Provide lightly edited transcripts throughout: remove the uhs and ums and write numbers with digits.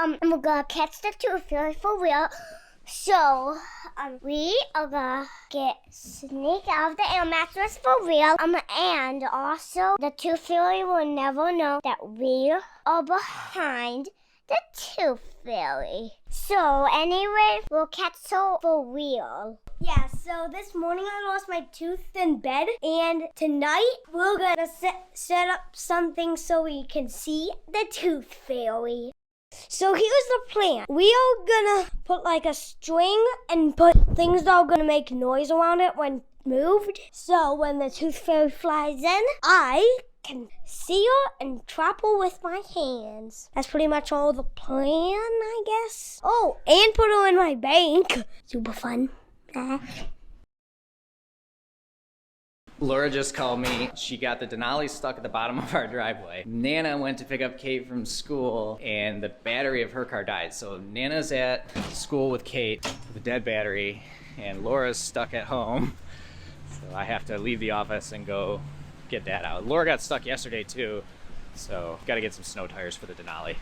I'm gonna catch the tooth fairy for real. So, we are gonna sneak out of the air mattress for real. And also, the tooth fairy will never know that we are behind the tooth fairy. So, anyway, we'll catch her for real. Yeah, so this morning I lost my tooth in bed, and tonight we're gonna set up something so we can see the tooth fairy. So here's the plan. We are gonna put like a string and put things that are gonna make noise around it when moved. So when the tooth fairy flies in, I can see her and trap her with my hands. That's pretty much all the plan, I guess. Oh, and put her in my bank. Super fun. Laura just called me. She got the Denali stuck at the bottom of our driveway. Nana went to pick up Kate from school and the battery of her car died. So Nana's at school with Kate with a dead battery and Laura's stuck at home. So I have to leave the office and go get that out. Laura got stuck yesterday too. So gotta get some snow tires for the Denali.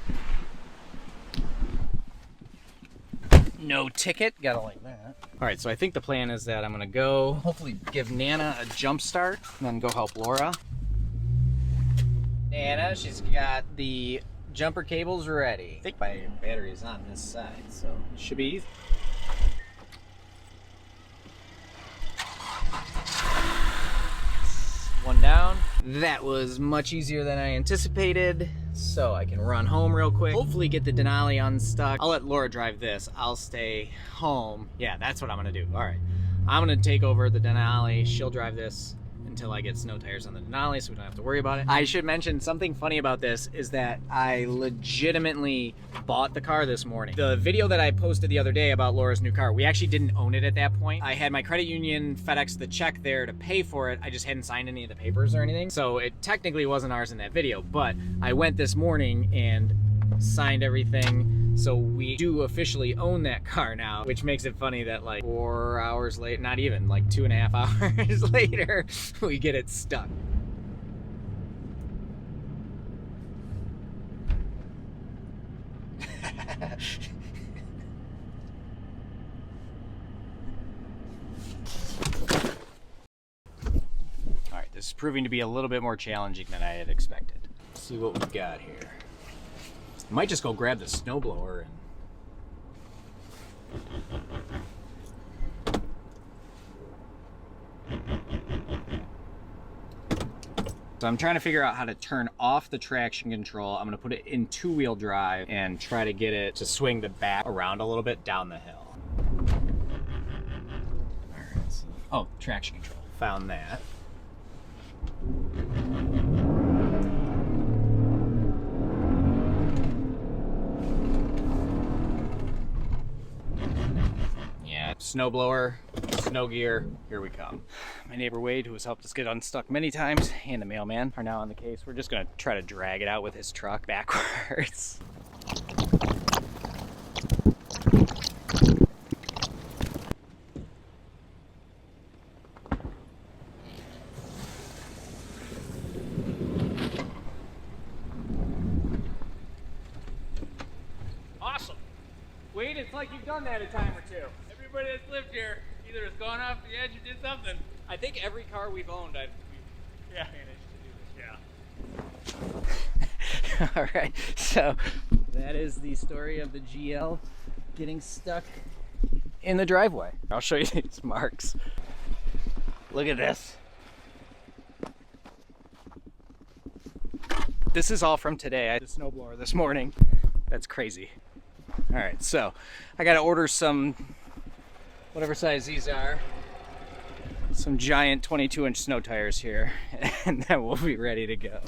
No ticket, gotta like that. All right, so I think the plan is that I'm gonna go hopefully give Nana a jump start and then go help Laura. Nana, she's got the jumper cables ready. I think my battery is on this side, so it should be easy. One down. That was much easier than I anticipated. So I can run home real quick, hopefully get the Denali unstuck. I'll let Laura drive this. I'll stay home. Yeah, that's what I'm gonna do. All right, I'm gonna take over the Denali. She'll drive this until I get snow tires on the Denali so we don't have to worry about it. I should mention something funny about this is that I legitimately bought the car this morning. The video that I posted the other day about Laura's new car, we actually didn't own it at that point. I had my credit union FedEx the check there to pay for it. I just hadn't signed any of the papers or anything. So it technically wasn't ours in that video, but I went this morning and signed everything. So we do officially own that car now, which makes it funny that like 4 hours late, not even, like 2.5 hours later, we get it stuck. All right, this is proving to be a little bit more challenging than I had expected. Let's see what we've got here. I might just go grab the snowblower and so I'm trying to figure out how to turn off the traction control. I'm gonna put it in 2-wheel drive and try to get it to swing the back around a little bit down the hill. All right, so, oh, traction control, found that. Snowblower, snow gear, here we come. My neighbor Wade, who has helped us get unstuck many times, and the mailman are now on the case. We're just gonna try to drag it out with his truck backwards. Awesome. Wade, it's like you've done that a time or two. Everybody that's lived here either has gone off the edge or did something. I think every car we've owned, we've managed to do this. Yeah. All right, so that is the story of the GL getting stuck in the driveway. I'll show you these marks. Look at this. This is all from today. I had a snowblower this morning. That's crazy. All right, so I got to order some, whatever size these are, some giant 22-inch snow tires here, and then we'll be ready to go.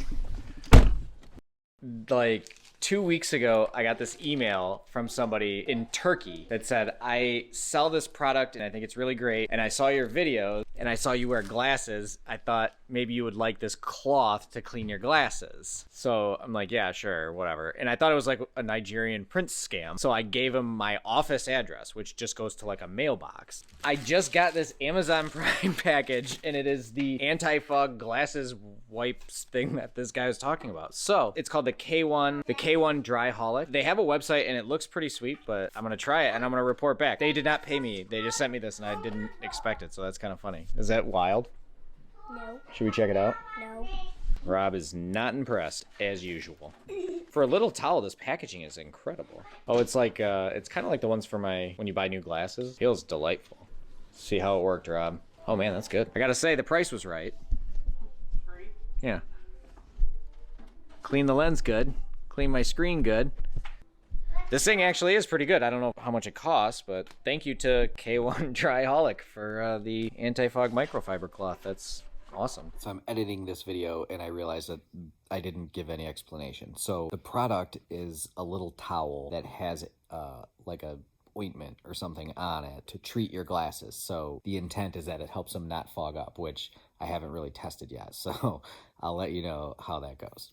Like 2 weeks ago, I got this email from somebody in Turkey that said, I sell this product and I think it's really great, and I saw your videos and I saw you wear glasses. I thought maybe you would like this cloth to clean your glasses. So I'm like, yeah, sure, whatever. And I thought it was like a Nigerian prince scam. So I gave him my office address, which just goes to like a mailbox. I just got this Amazon Prime package, and it is the anti-fog glasses wipes thing that this guy was talking about. So it's called the K1. The K1 K1 Dryholic. They have a website and it looks pretty sweet, but I'm gonna try it and I'm gonna report back. They did not pay me. They just sent me this and I didn't expect it, so that's kind of funny. Is that wild? No. Should we check it out? No. Rob is not impressed, as usual. For a little towel, this packaging is incredible. Oh, it's like, it's kind of like the ones for when you buy new glasses. Feels delightful. See how it worked, Rob. Oh man, that's good. I gotta say, the price was right. Free. Yeah. Clean the lens good. Clean my screen good. This thing actually is pretty good. I don't know how much it costs, but thank you to K1 Dryholic for the anti-fog microfiber cloth. That's awesome. So I'm editing this video and I realized that I didn't give any explanation. So the product is a little towel that has like a ointment or something on it to treat your glasses. So the intent is that it helps them not fog up, which I haven't really tested yet. So I'll let you know how that goes.